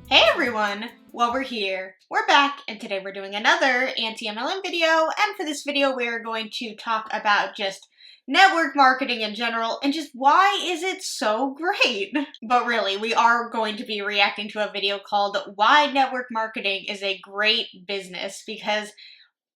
Hey everyone! Well, we're here, we're back, and today we're doing another anti-MLM video, and for this video we're going to talk about just network marketing in general, and just why is it so great? But really, we are going to be reacting to a video called Why Network Marketing is a Great Business, because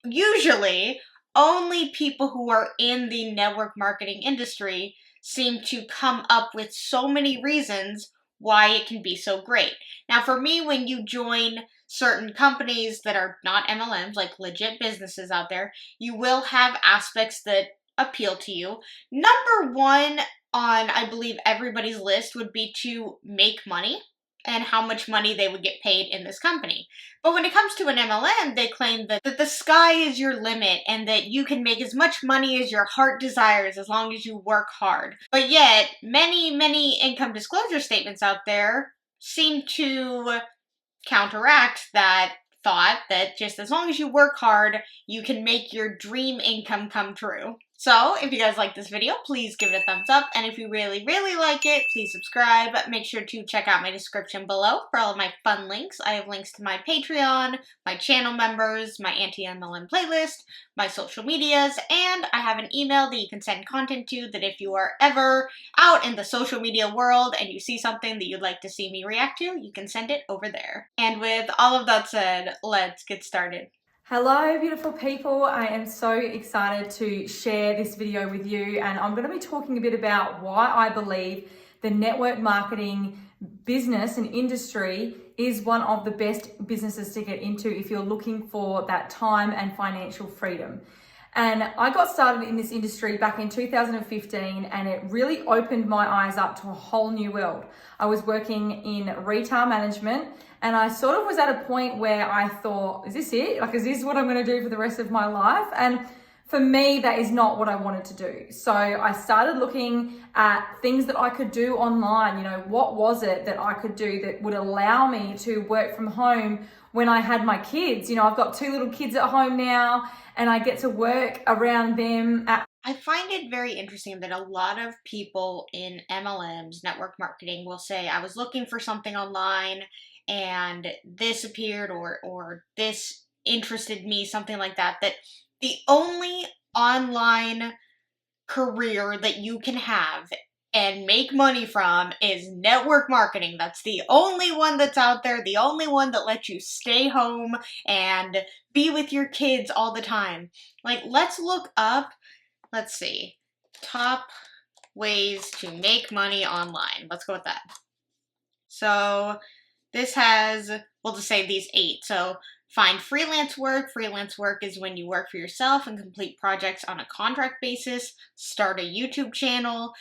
usually only people who are in the network marketing industry seem to come up with so many reasons why it can be so great. Now, for me, when you join certain companies that are not MLMs, like legit businesses out there, you will have aspects that appeal to you. Number one on, I believe, everybody's list would be to make money and how much money they would get paid in this company. But when it comes to an MLM, they claim that the sky is your limit and that you can make as much money as your heart desires as long as you work hard. But yet, many income disclosure statements out there seem to counteract that thought that just as long as you work hard, you can make your dream income come true. So, if you guys like this video, please give it a thumbs up, and if you really like it, please subscribe. Make sure to check out my description below for all of my fun links. I have links to my Patreon, my channel members, my anti-MLM playlist, my social medias, and I have an email that you can send content to that if you are ever out in the social media world and you see something that you'd like to see me react to, you can send it over there. And with all of that said, let's get started. Hello beautiful people, I am so excited to share this video with you, and I'm going to be talking a bit about why I believe the network marketing business and industry is one of the best businesses to get into if you're looking for that time and financial freedom. And I got started in this industry back in 2015, and it really opened my eyes up to a whole new world. I was working in retail management, and I sort of was at a point where I thought, is this it? Like, is this what I'm going to do for the rest of my life? And for me, that is not what I wanted to do. So I started looking at things that I could do online. You know, what was it that I could do that would allow me to work from home when I had my kids? You know, I've got 2 little kids at home now, and I get to work around them. I find it very interesting that a lot of people in MLMs, network marketing, will say, I was looking for something online and this appeared or this interested me, something like that, that the only online career that you can have and make money from is network marketing. That's the only one that's out there, the only one that lets you stay home and be with your kids all the time. Like, let's look up, let's see, top ways to make money online. Let's go with that. So this has, we'll just say these 8. So find freelance work. Freelance work is when you work for yourself and complete projects on a contract basis. Start a YouTube channel.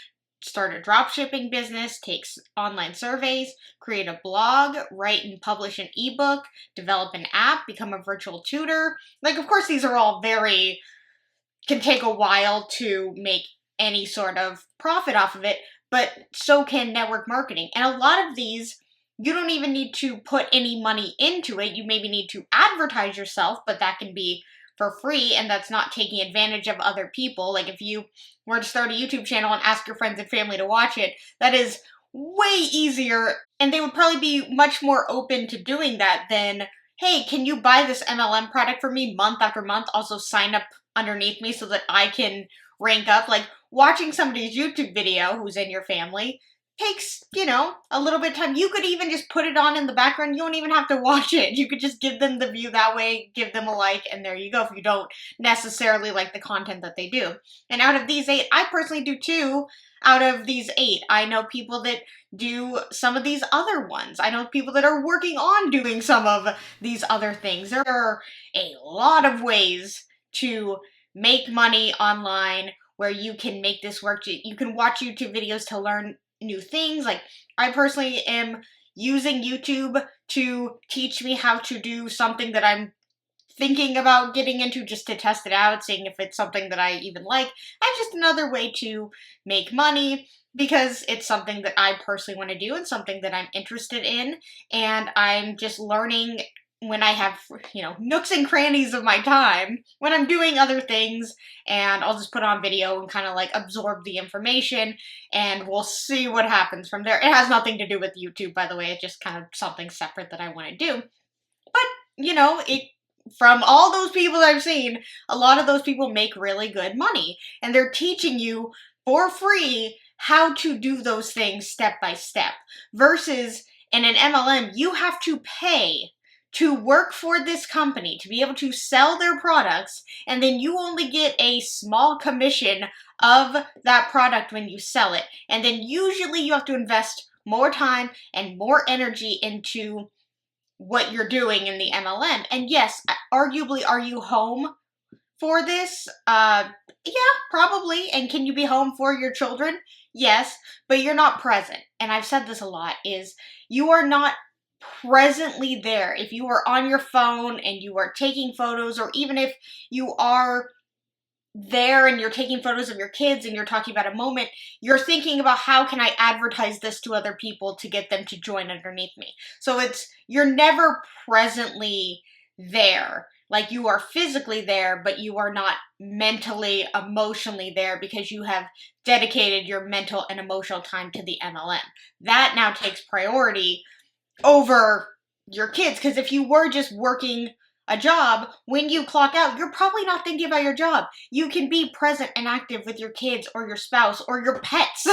Start a dropshipping business. Take online surveys. Create a blog. Write and publish an ebook. Develop an app. Become a virtual tutor. Like, of course, these are all can take a while to make any sort of profit off of it, but so can network marketing. And a lot of these, you don't even need to put any money into it. You maybe need to advertise yourself, but that can be for free, and that's not taking advantage of other people. Like, if you were to start a YouTube channel and ask your friends and family to watch it, that is way easier, and they would probably be much more open to doing that than, hey, can you buy this MLM product for me month after month? Also sign up underneath me so that I can rank up. Like, watching somebody's YouTube video who's in your family takes, you know, a little bit of time. You could even just put it on in the background. You don't even have to watch it. You could just give them the view that way, give them a like, and there you go, if you don't necessarily like the content that they do. And out of these 8, I personally do 2 out of these 8. I know people that do some of these other ones. I know people that are working on doing some of these other things. There are a lot of ways to make money online where you can make this work. You can watch YouTube videos to learn new things. Like, I personally am using YouTube to teach me how to do something that I'm thinking about getting into, just to test it out, seeing if it's something that I even like, and just another way to make money, because it's something that I personally want to do and something that I'm interested in, and I'm just learning when I have, nooks and crannies of my time, when I'm doing other things, and I'll just put on video and kind of like absorb the information, and we'll see what happens from there. It has nothing to do with YouTube, by the way. It's just kind of something separate that I want to do. But, from all those people I've seen, a lot of those people make really good money, and they're teaching you for free how to do those things step by step. Versus in an MLM, you have to pay to work for this company to be able to sell their products, and then you only get a small commission of that product when you sell it. And then usually you have to invest more time and more energy into what you're doing in the MLM. And yes, arguably, are you home for this? Yeah, probably. And can you be home for your children? Yes, but you're not present. And I've said this a lot, is you are not presently there. If you are on your phone and you are taking photos, or even if you are there and you're taking photos of your kids and you're talking about a moment, you're thinking about how can I advertise this to other people to get them to join underneath me. So you're never presently there. Like, you are physically there, but you are not mentally, emotionally there, because you have dedicated your mental and emotional time to the MLM. That now takes priority over your kids, because if you were just working a job, when you clock out, you're probably not thinking about your job. You can be present and active with your kids or your spouse or your pets.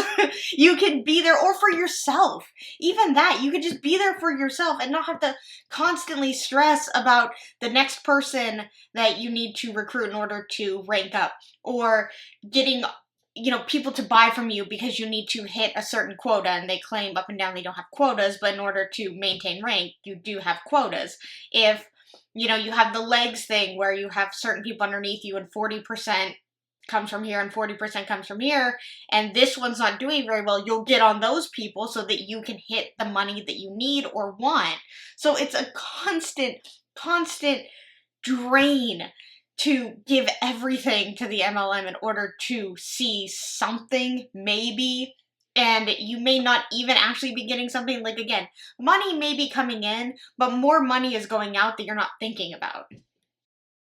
You can be there, or for yourself. Even that, you could just be there for yourself and not have to constantly stress about the next person that you need to recruit in order to rank up, or getting people to buy from you because you need to hit a certain quota, and they claim up and down they don't have quotas, but in order to maintain rank, you do have quotas. If you have the legs thing where you have certain people underneath you and 40% comes from here and 40% comes from here, and this one's not doing very well, you'll get on those people so that you can hit the money that you need or want. So it's a constant drain to give everything to the MLM in order to see something, maybe. And you may not even actually be getting something. Like, again, money may be coming in, but more money is going out that you're not thinking about.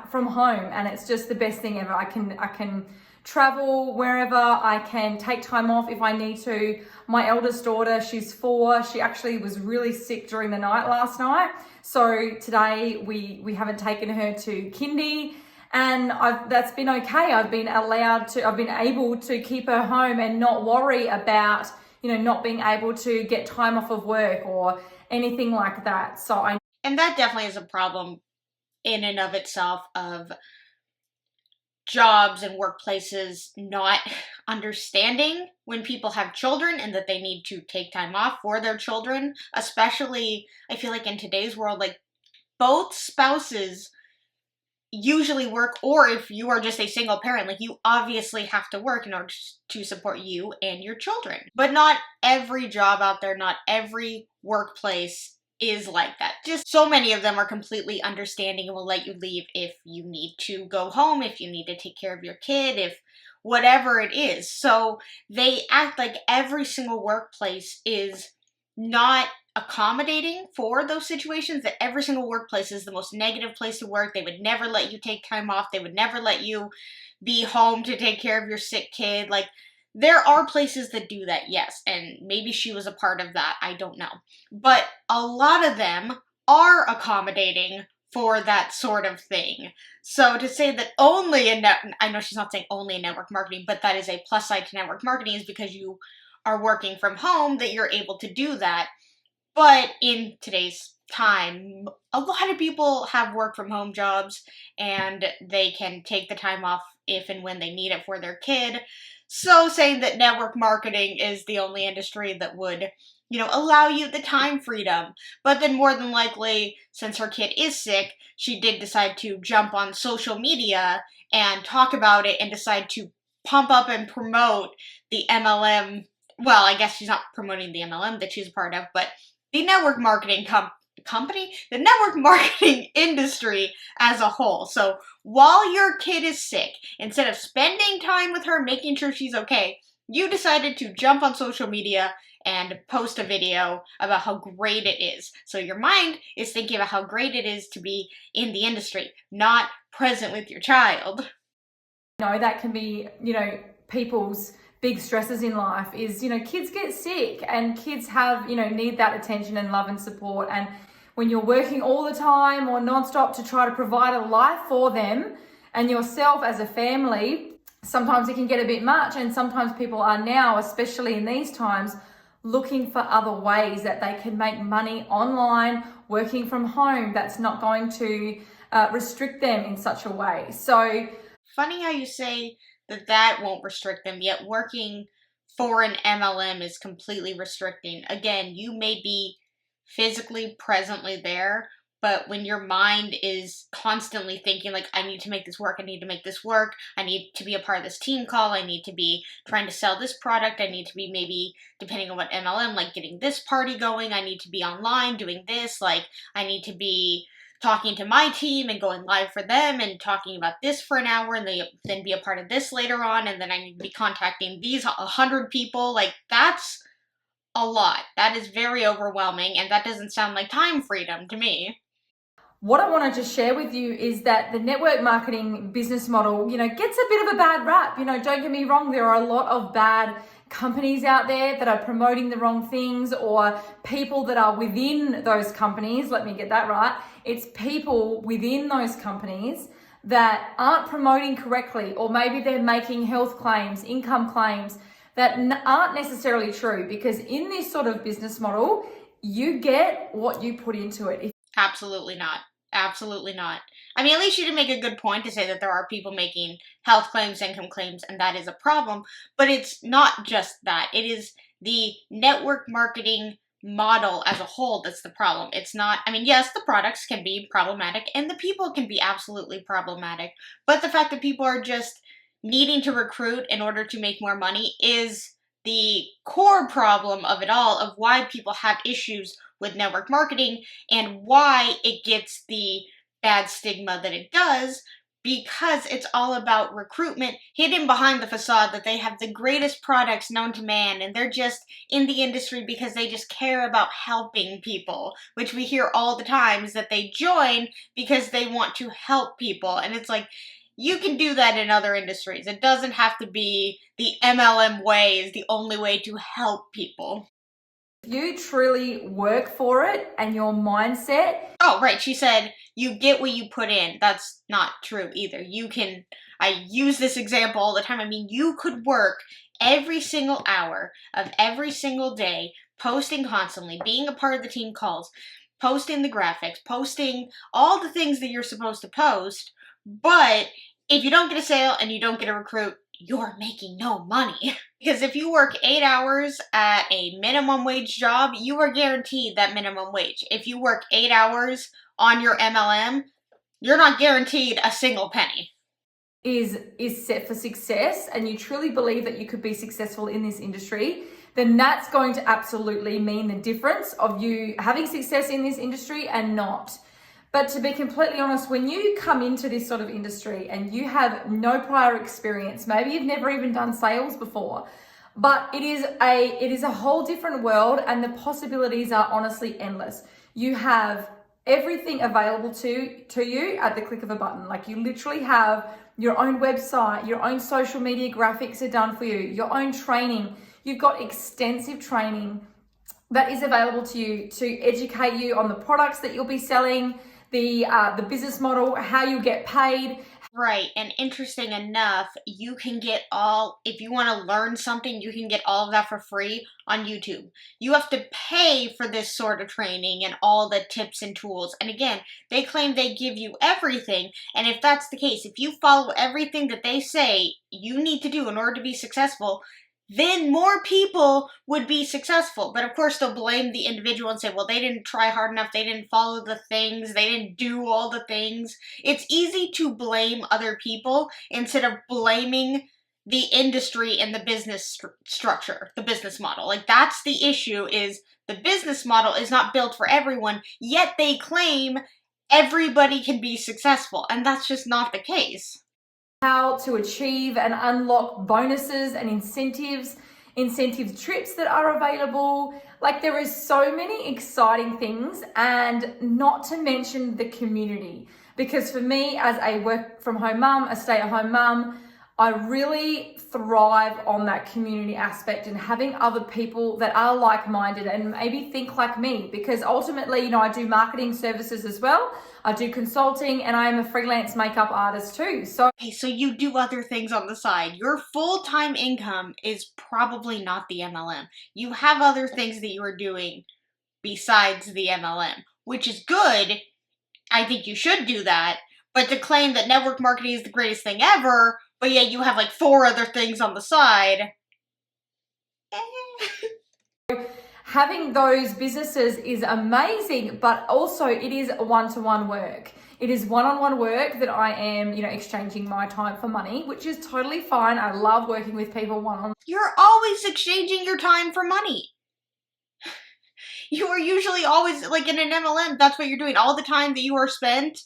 From home, and it's just the best thing ever. I can travel wherever, I can take time off if I need to. My eldest daughter, she's 4, she actually was really sick during the night last night. So today we haven't taken her to kindy. And that's been okay. I've been able to keep her home and not worry about, not being able to get time off of work or anything like that. And that definitely is a problem in and of itself, of jobs and workplaces not understanding when people have children and that they need to take time off for their children. Especially, I feel like in today's world, like, both spouses usually work, or if you are just a single parent, like, you obviously have to work in order to support you and your children. But not every job out there, not every workplace is like that. Just so many of them are completely understanding and will let you leave if you need to go home, if you need to take care of your kid, if whatever it is. So they act like every single workplace is not accommodating for those situations, that every single workplace is the most negative place to work. They would never let you take time off. They would never let you be home to take care of your sick kid. Like, there are places that do that, yes, and maybe she was a part of that, I don't know. But a lot of them are accommodating for that sort of thing. So to say that I know she's not saying only in network marketing, but that is a plus side to network marketing, is because you are working from home that you're able to do that. But in today's time, a lot of people have work from home jobs, and they can take the time off if and when they need it for their kid. So saying that network marketing is the only industry that would, allow you the time freedom. But then more than likely, since her kid is sick, she did decide to jump on social media and talk about it and decide to pump up and promote the MLM. Well, I guess she's not promoting the MLM that she's a part of, but the network marketing company, the network marketing industry as a whole. So while your kid is sick, instead of spending time with her, making sure she's okay, you decided to jump on social media and post a video about how great it is. So your mind is thinking about how great it is to be in the industry, not present with your child. That can be, people's big stresses in life is, kids get sick and kids have, need that attention and love and support. And when you're working all the time or nonstop to try to provide a life for them and yourself as a family, sometimes it can get a bit much. And sometimes people are now, especially in these times, looking for other ways that they can make money online, working from home. That's not going to restrict them in such a way. So funny how you say that won't restrict them, yet working for an MLM is completely restricting. Again, you may be physically presently there, but when your mind is constantly thinking like, I need to make this work, I need to make this work, I need to be a part of this team call, I need to be trying to sell this product, I need to be maybe, depending on what MLM, like getting this party going, I need to be online doing this, like I need to be talking to my team and going live for them and talking about this for an hour and then be a part of this later on, and then I need to be contacting these 100 people. Like, that's a lot. That is very overwhelming, and that doesn't sound like time freedom to me. What I wanted to share with you is that the network marketing business model, gets a bit of a bad rap. Don't get me wrong, there are a lot of bad companies out there that are promoting the wrong things, or people that are within those companies. Let me get that right. It's people within those companies that aren't promoting correctly, or maybe they're making health claims, income claims that aren't necessarily true, because in this sort of business model, you get what you put into it. Absolutely not. Absolutely not. I mean, at least you did make a good point to say that there are people making health claims, income claims, and that is a problem. But it's not just that. It is the network marketing model as a whole that's the problem. It's not, I mean, yes, the products can be problematic and the people can be absolutely problematic. But the fact that people are just needing to recruit in order to make more money is the core problem of it all, of why people have issues with network marketing and why it gets the bad stigma that it does, because it's all about recruitment hidden behind the facade that they have the greatest products known to man and they're just in the industry because they just care about helping people, which we hear all the time is that they join because they want to help people. And it's like, you can do that in other industries. It doesn't have to be the MLM way is the only way to help people. If you truly work for it and your mindset. Oh, right. She said, you get what you put in. That's not true either. I use this example all the time. I mean, you could work every single hour of every single day, posting constantly, being a part of the team calls, posting the graphics, posting all the things that you're supposed to post. But if you don't get a sale and you don't get a recruit, you're making no money. Because if you work 8 hours at a minimum wage job, you are guaranteed that minimum wage. If you work 8 hours on your MLM, you're not guaranteed a single penny. Is set for success, and you truly believe that you could be successful in this industry, then that's going to absolutely mean the difference of you having success in this industry and not. But to be completely honest, when you come into this sort of industry and you have no prior experience, maybe you've never even done sales before, but it is a whole different world, and the possibilities are honestly endless. You have everything available to you at the click of a button. Like, you literally have your own website, your own social media graphics are done for you, your own training. You've got extensive training that is available to you to educate you on the products that you'll be selling, the business model, how you get paid. Right, and interesting enough, you can get if you want to learn something, you can get all of that for free on YouTube. You have to pay for this sort of training and all the tips and tools. And again, they claim they give you everything. And if that's the case, if you follow everything that they say you need to do in order to be successful, then more people would be successful. But of course, they'll blame the individual and say, well, they didn't try hard enough, they didn't follow the things, they didn't do all the things. It's easy to blame other people instead of blaming the industry and the business structure, the business model. Like, that's the issue, is the business model is not built for everyone, yet they claim everybody can be successful, and that's just not the case. How to achieve and unlock bonuses and incentives incentive trips that are available. Like, there is so many exciting things, and not to mention the community. Because for me, as a work from home mum, a stay-at-home mum, I really thrive on that community aspect and having other people that are like-minded and maybe think like me, because ultimately, I do marketing services as well. I do consulting, and I am a freelance makeup artist too. Okay, so you do other things on the side. Your full-time income is probably not the MLM. You have other things that you are doing besides the MLM, which is good. I think you should do that. But to claim that network marketing is the greatest thing ever, but yet you have like 4 other things on the side. Having those businesses is amazing, but also it is one-to-one work. It is one-on-one work that I am, exchanging my time for money, which is totally fine. I love working with people one-on-one. You're always exchanging your time for money. You are usually always, like in an MLM, that's what you're doing. All the time that you are spent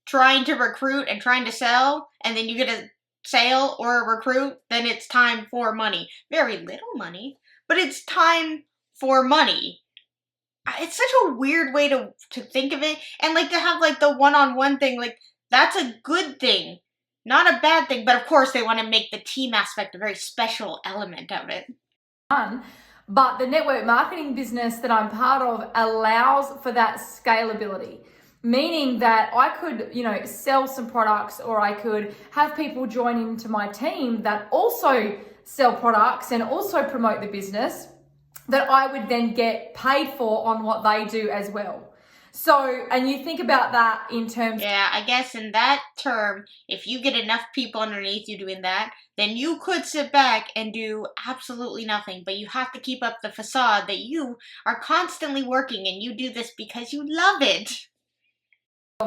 trying to recruit and trying to sell, and then you get a sale or a recruit, then it's time for money. Very little money, but it's time for money. It's such a weird way to think of it. And like to have like the one-on-one thing, like that's a good thing, not a bad thing. But of course they want to make the team aspect a very special element of it. But the network marketing business that I'm part of allows for that scalability. Meaning that I could, sell some products, or I could have people join into my team that also sell products and also promote the business, that I would then get paid for on what they do as well. So, and you think about that in terms... Yeah, I guess in that term, if you get enough people underneath you doing that, then you could sit back and do absolutely nothing. But you have to keep up the facade that you are constantly working and you do this because you love it.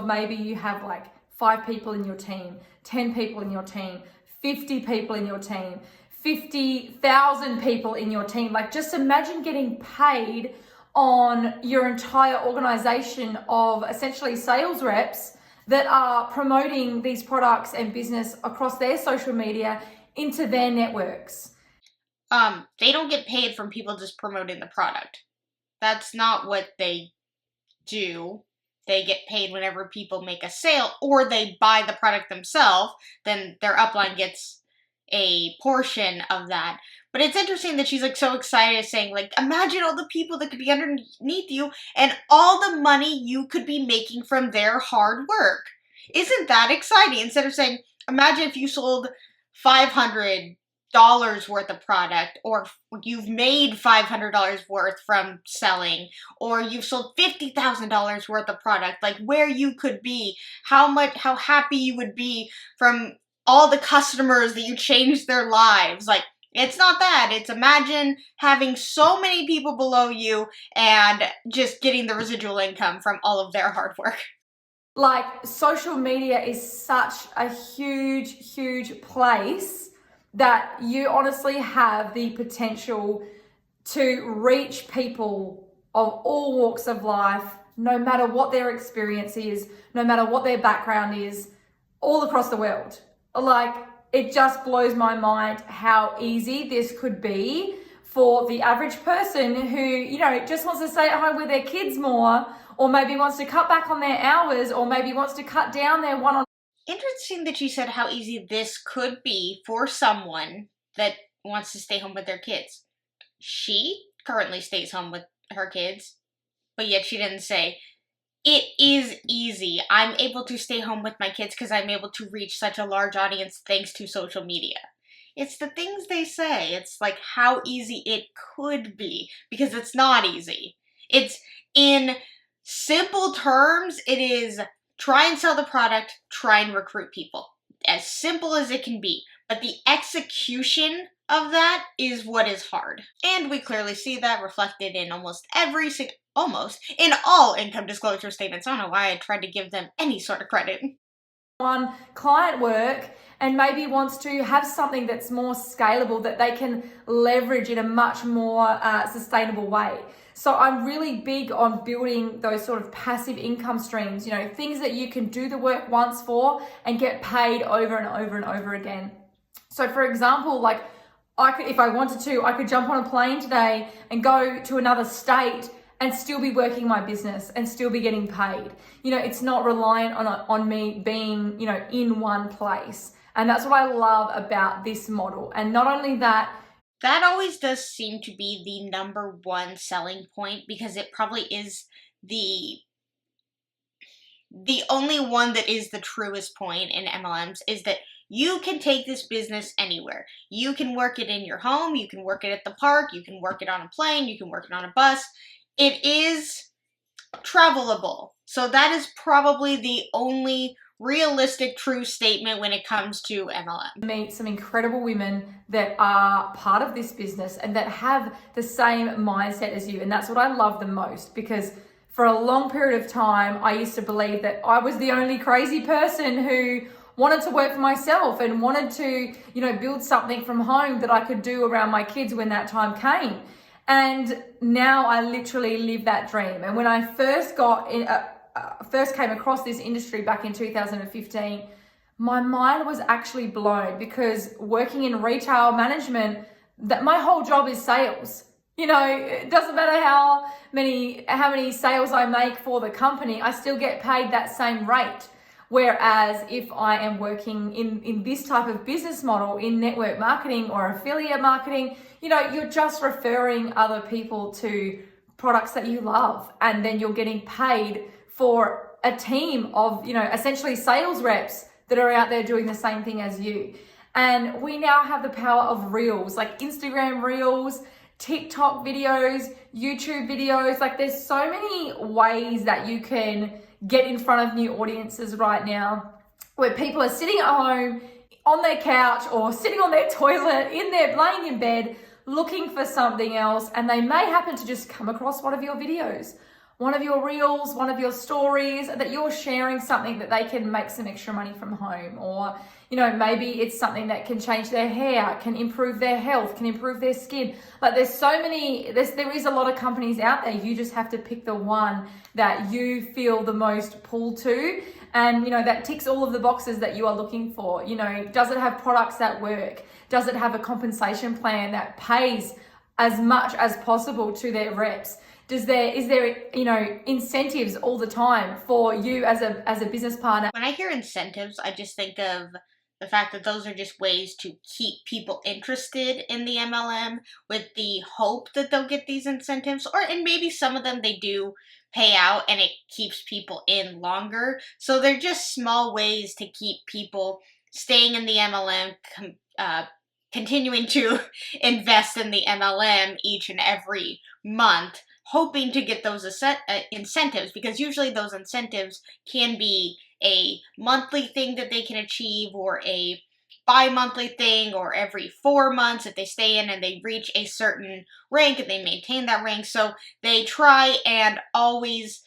Maybe you have like 5 people in your team, 10 people in your team, 50 people in your team, 50,000 people in your team. Like, just imagine getting paid on your entire organization of essentially sales reps that are promoting these products and business across their social media into their networks. They don't get paid from people just promoting the product. That's not what they do. They get paid whenever people make a sale or they buy the product themselves, then their upline gets a portion of that. But it's interesting that she's like so excited, saying like, imagine all the people that could be underneath you and all the money you could be making from their hard work. Isn't that exciting? Instead of saying, imagine if you sold $500 worth of product, or you've made $500 worth from selling, or you've sold $50,000 worth of product, like where you could be, how happy you would be from all the customers that you changed their lives. Like, it's not that. It's imagine having so many people below you and just getting the residual income from all of their hard work. Like, social media is such a huge place that you honestly have the potential to reach people of all walks of life, no matter what their experience is, no matter what their background is, all across the world. Like, it just blows my mind how easy this could be for the average person who, just wants to stay at home with their kids more, or maybe wants to cut back on their hours, or maybe wants to cut down their one-on-one. Interesting that you said how easy this could be for someone that wants to stay home with their kids. She currently stays home with her kids, but yet she didn't say, it is easy. I'm able to stay home with my kids because I'm able to reach such a large audience thanks to social media. It's the things they say. It's like how easy it could be, because it's not easy. It's, in simple terms, it is try and sell the product, try and recruit people. As simple as it can be. But the execution of that is what is hard. And we clearly see that reflected in almost in all income disclosure statements. I don't know why I tried to give them any sort of credit. On client work, and maybe wants to have something that's more scalable that they can leverage in a much more sustainable way. So I'm really big on building those sort of passive income streams, things that you can do the work once for and get paid over and over and over again. So for example, like, if I wanted to, I could jump on a plane today and go to another state and still be working my business and still be getting paid. You know, it's not reliant on me being, you know, in one place. And that's what I love about this model. And not only that, that always does seem to be the number one selling point, because it probably is the only one that is the truest point in MLMs, is that you can take this business anywhere. You can work it in your home, you can work it at the park, you can work it on a plane, you can work it on a bus. It is travelable. So that is probably the only realistic true statement when it comes to MLM. Meet some incredible women that are part of this business and that have the same mindset as you. And that's what I love the most, because for a long period of time, I used to believe that I was the only crazy person who wanted to work for myself and wanted to, you know, build something from home that I could do around my kids when that time came. And now I literally live that dream. And when I first came across this industry back in 2015, my mind was actually blown, because working in retail management, that my whole job is sales. You know, it doesn't matter how many sales I make for the company, I still get paid that same rate. Whereas if I am working in this type of business model, in network marketing or affiliate marketing, you know, you're just referring other people to products that you love, and then you're getting paid for a team of, you know, essentially sales reps that are out there doing the same thing as you. And we now have the power of reels, like Instagram reels, TikTok videos, YouTube videos. Like, there's so many ways that you can get in front of new audiences right now, where people are sitting at home on their couch or sitting on their toilet, laying in bed, looking for something else, and they may happen to just come across one of your videos, one of your reels, one of your stories, that you're sharing something that they can make some extra money from home. Or, you know, maybe it's something that can change their hair, can improve their health, can improve their skin. Like, there is a lot of companies out there. You just have to pick the one that you feel the most pull to, and, you know, that ticks all of the boxes that you are looking for. You know, does it have products that work? Does it have a compensation plan that pays as much as possible to their reps? Is there, you know, incentives all the time for you as a business partner? When I hear incentives, I just think of the fact that those are just ways to keep people interested in the MLM, with the hope that they'll get these incentives, and maybe some of them they do pay out and it keeps people in longer. So they're just small ways to keep people staying in the MLM, continuing to invest in the MLM each and every month, hoping to get those incentives, because usually those incentives can be a monthly thing that they can achieve, or a bi-monthly thing, or every 4 months if they stay in and they reach a certain rank and they maintain that rank. So they try and always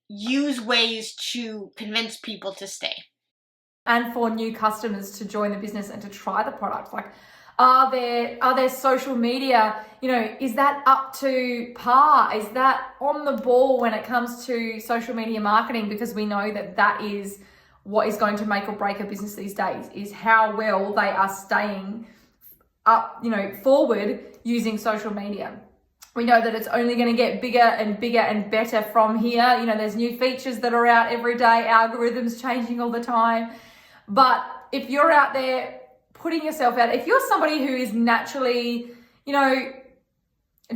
use ways to convince people to stay. And for new customers to join the business and to try the product. Like, are there social media, you know, is that up to par? Is that on the ball when it comes to social media marketing? Because we know that is what is going to make or break a business these days, is how well they are staying up, you know, forward using social media. We know that it's only going to get bigger and bigger and better from here. You know, there's new features that are out every day, algorithms changing all the time. But if you're out there putting yourself out, if you're somebody who is naturally, you know,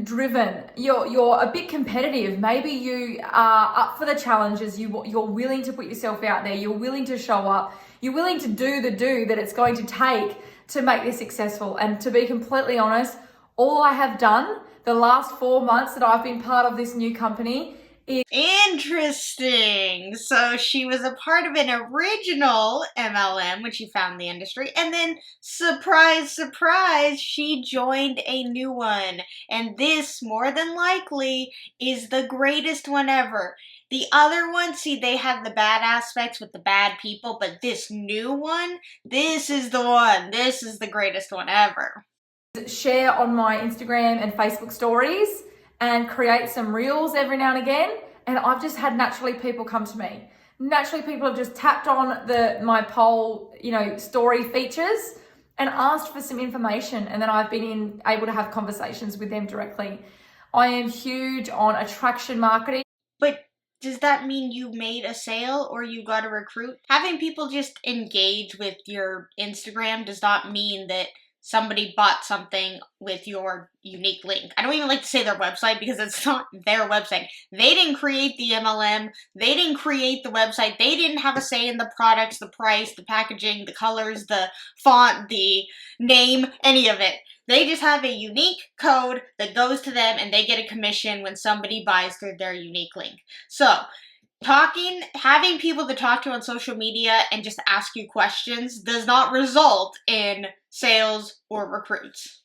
driven, you're a bit competitive, maybe you are up for the challenges, you're willing to put yourself out there, you're willing to show up, you're willing to do that it's going to take to make this successful. And to be completely honest, all I have done the last 4 months that I've been part of this new company is... Interesting. So she was a part of an original MLM when she found the industry, and then surprise, surprise, she joined a new one. And this, more than likely, is the greatest one ever. The other one, see, they had the bad aspects with the bad people, but this new one, this is the one. This is the greatest one ever. Share on my Instagram and Facebook stories and create some reels every now and again. And I've just had naturally people come to me. Naturally people have just tapped on my poll, you know, story features, and asked for some information, and then I've been able to have conversations with them directly. I am huge on attraction marketing. But does that mean you made a sale or you got a recruit? Having people just engage with your Instagram does not mean that somebody bought something with your unique link. I don't even like to say their website because it's not their website. They didn't create the MLM. They didn't create the website. They didn't have a say in the products, the price, the packaging, the colors, the font, the name, any of it. They just have a unique code that goes to them and they get a commission when somebody buys through their unique link. So, having people to talk to on social media and just ask you questions does not result in sales or recruits.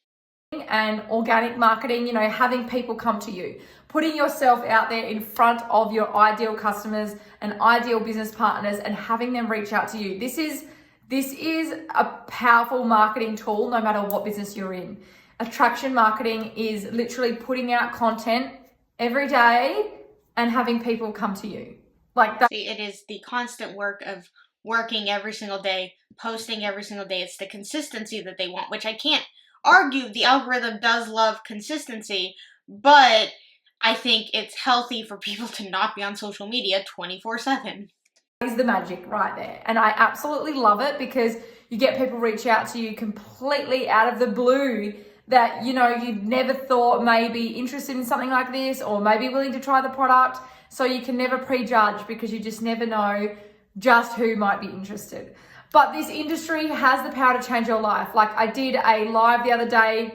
And organic marketing, you know, having people come to you, putting yourself out there in front of your ideal customers and ideal business partners and having them reach out to you. This is a powerful marketing tool no matter what business you're in. Attraction marketing is literally putting out content every day and having people come to you. Like that. See, it is the constant work of working every single day, posting every single day. It's the consistency that they want, which I can't argue. The algorithm does love consistency, but I think it's healthy for people to not be on social media 24/7. Is the magic right there. And I absolutely love it because you get people reach out to you completely out of the blue that, you know, you'd never thought may be interested in something like this or maybe willing to try the product. So you can never prejudge because you just never know just who might be interested. But this industry has the power to change your life. Like I did a live the other day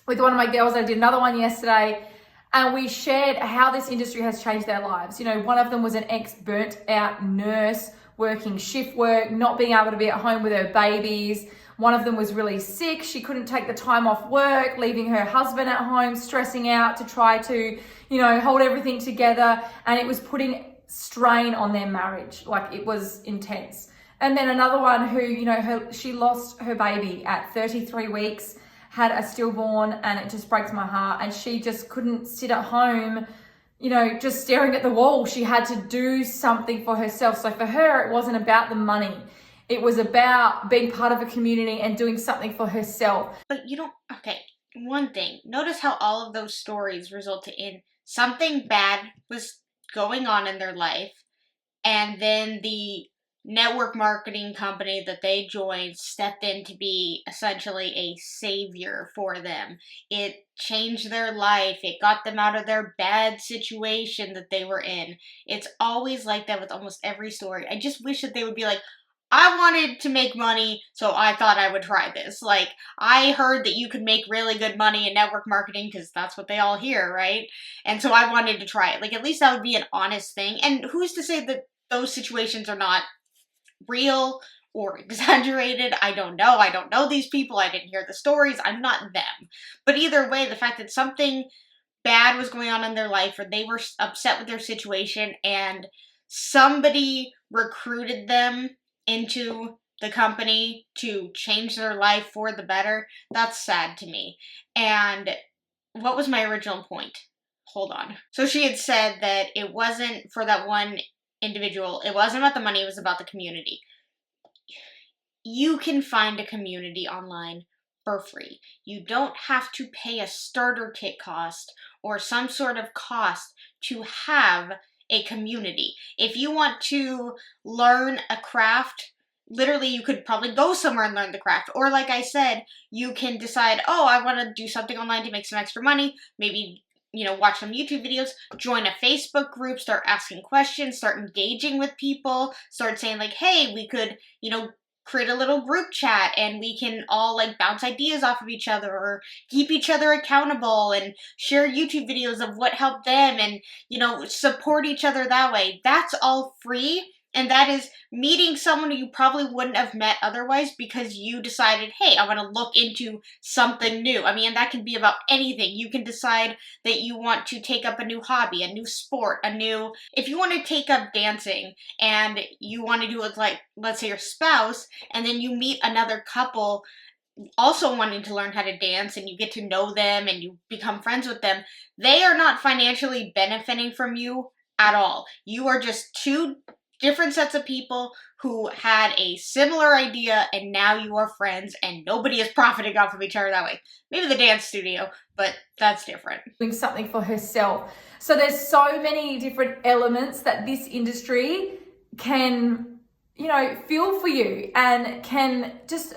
with one of my girls. I did another one yesterday. And we shared how this industry has changed their lives. You know, one of them was an ex-burnt out nurse working shift work, not being able to be at home with her babies. One of them was really sick. She couldn't take the time off work, leaving her husband at home, stressing out to try to, you know, hold everything together. And it was putting strain on their marriage. Like it was intense. And then another one who, you know, she lost her baby at 33 weeks. Had a stillborn, and it just breaks my heart. And she just couldn't sit at home, you know, just staring at the wall. She had to do something for herself. So for her, it wasn't about the money. It was about being part of a community and doing something for herself. But you don't, okay, one thing. Notice how all of those stories resulted in something bad was going on in their life, and then the network marketing company that they joined stepped in to be essentially a savior for them. It changed their life. It got them out of their bad situation that they were in. It's always like that with almost every story. I just wish that they would be like, I wanted to make money, so I thought I would try this. Like, I heard that you could make really good money in network marketing because that's what they all hear, right? And so I wanted to try it. Like, at least that would be an honest thing. And who's to say that those situations are not real or exaggerated? I don't know. I don't know these people. I didn't hear the stories. I'm not them. But either way, the fact that something bad was going on in their life or they were upset with their situation and somebody recruited them into the company to change their life for the better, that's sad to me. And what was my original point? Hold on. So she had said that it wasn't for that one individual. It wasn't about the money, it was about the community. You can find a community online for free. You don't have to pay a starter kit cost or some sort of cost to have a community. If you want to learn a craft, literally you could probably go somewhere and learn the craft. Or like I said, you can decide, oh, I want to do something online to make some extra money. Maybe, you know, watch some YouTube videos, join a Facebook group, start asking questions, start engaging with people, start saying like, hey, we could, you know, create a little group chat and we can all like bounce ideas off of each other or keep each other accountable and share YouTube videos of what helped them and, you know, support each other that way. That's all free. And that is meeting someone you probably wouldn't have met otherwise because you decided, hey, I want to look into something new. I mean, that can be about anything. You can decide that you want to take up a new hobby, a new sport, if you want to take up dancing and you want to do it with, like, let's say your spouse, and then you meet another couple also wanting to learn how to dance and you get to know them and you become friends with them, they are not financially benefiting from you at all. You are just two different sets of people who had a similar idea, and now you are friends and nobody is profiting off of each other that way. Maybe the dance studio, but that's different. Doing something for herself. So there's so many different elements that this industry can, feel for you and can just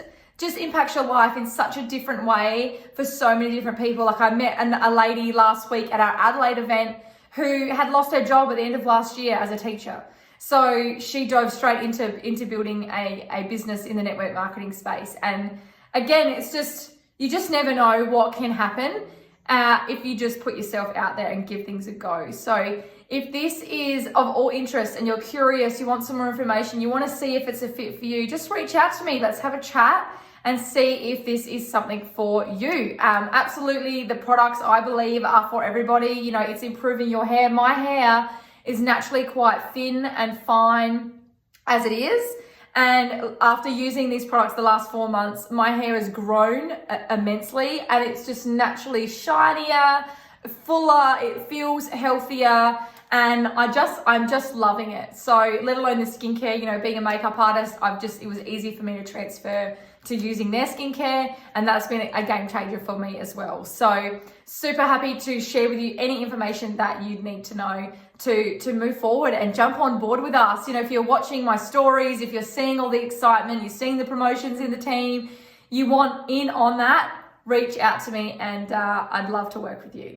impacts your life in such a different way for so many different people. Like I met a lady last week at our Adelaide event who had lost her job at the end of last year as a teacher. So she dove straight into building a business in the network marketing space. And again, it's just, you just never know what can happen if you just put yourself out there and give things a go. So if this is of all interest and you're curious, you want some more information, you want to see if it's a fit for you, just reach out to me. Let's have a chat and see if this is something for you. Absolutely, the products I believe are for everybody. It's improving your hair. My hair is naturally quite thin and fine as it is. And after using these products the last 4 months, my hair has grown immensely and it's just naturally shinier, fuller, it feels healthier, and I'm just loving it. So let alone the skincare, being a makeup artist, it was easy for me to transfer to using their skincare, and that's been a game changer for me as well. So super happy to share with you any information that you'd need to know to move forward and jump on board with us. If you're watching my stories, if you're seeing all the excitement, you're seeing the promotions in the team, you want in on that, reach out to me and I'd love to work with you.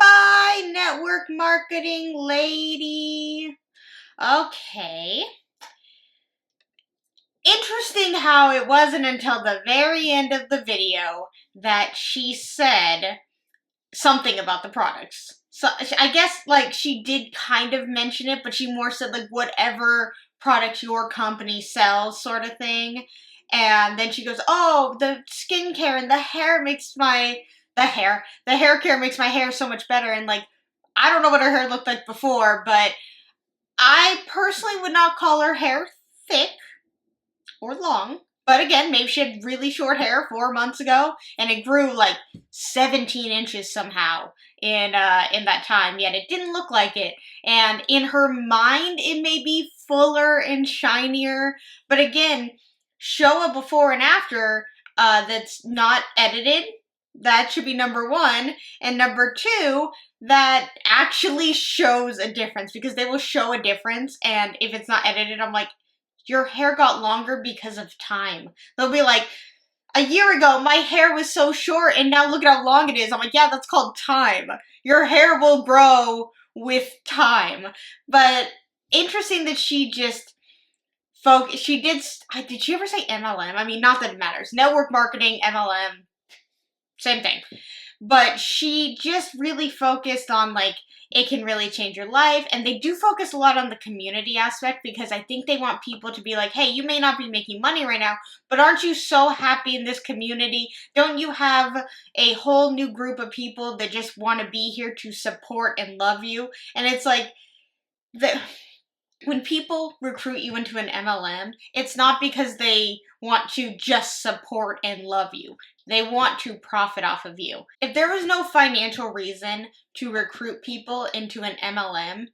Bye, network marketing lady. Okay. Interesting how it wasn't until the very end of the video that she said something about the products. So I guess she did kind of mention it, but she more said whatever product your company sells sort of thing. And then she goes, oh, the skincare and the hair care makes my hair so much better. And I don't know what her hair looked like before, but I personally would not call her hair thick or long. But again, maybe she had really short hair 4 months ago, and it grew 17 inches somehow in that time. Yet it didn't look like it. And in her mind, it may be fuller and shinier. But again, show a before and after that's not edited. That should be number one. And number two, that actually shows a difference, because they will show a difference. And if it's not edited, I'm like, your hair got longer because of time. They'll be like, a year ago, my hair was so short, and now look at how long it is. I'm like, yeah, that's called time. Your hair will grow with time. But interesting that she just did she ever say MLM? I mean, not that it matters. Network marketing, MLM, same thing. But she just really focused on it can really change your life. And they do focus a lot on the community aspect, because I think they want people to be like, hey, you may not be making money right now, but aren't you so happy in this community? Don't you have a whole new group of people that just want to be here to support and love you? And it's when people recruit you into an MLM, it's not because they want to just support and love you. They want to profit off of you. If there was no financial reason to recruit people into an MLM,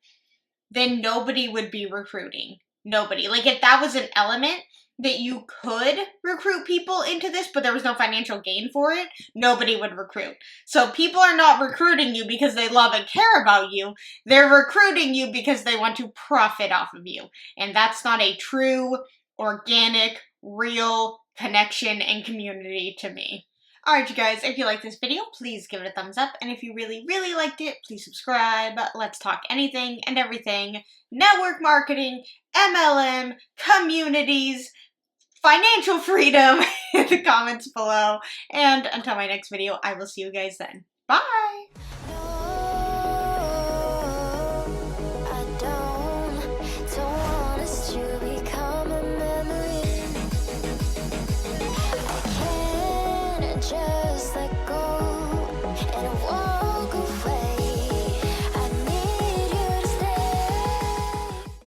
then nobody would be recruiting. Nobody. If that was an element that you could recruit people into this, but there was no financial gain for it, nobody would recruit. So people are not recruiting you because they love and care about you. They're recruiting you because they want to profit off of you. And that's not a true, organic, real connection and community to me. Alright, you guys, if you like this video, please give it a thumbs up. And if you really, really liked it, please subscribe. Let's talk anything and everything. Network marketing, MLM, communities, financial freedom in the comments below. And until my next video, I will see you guys then. Bye!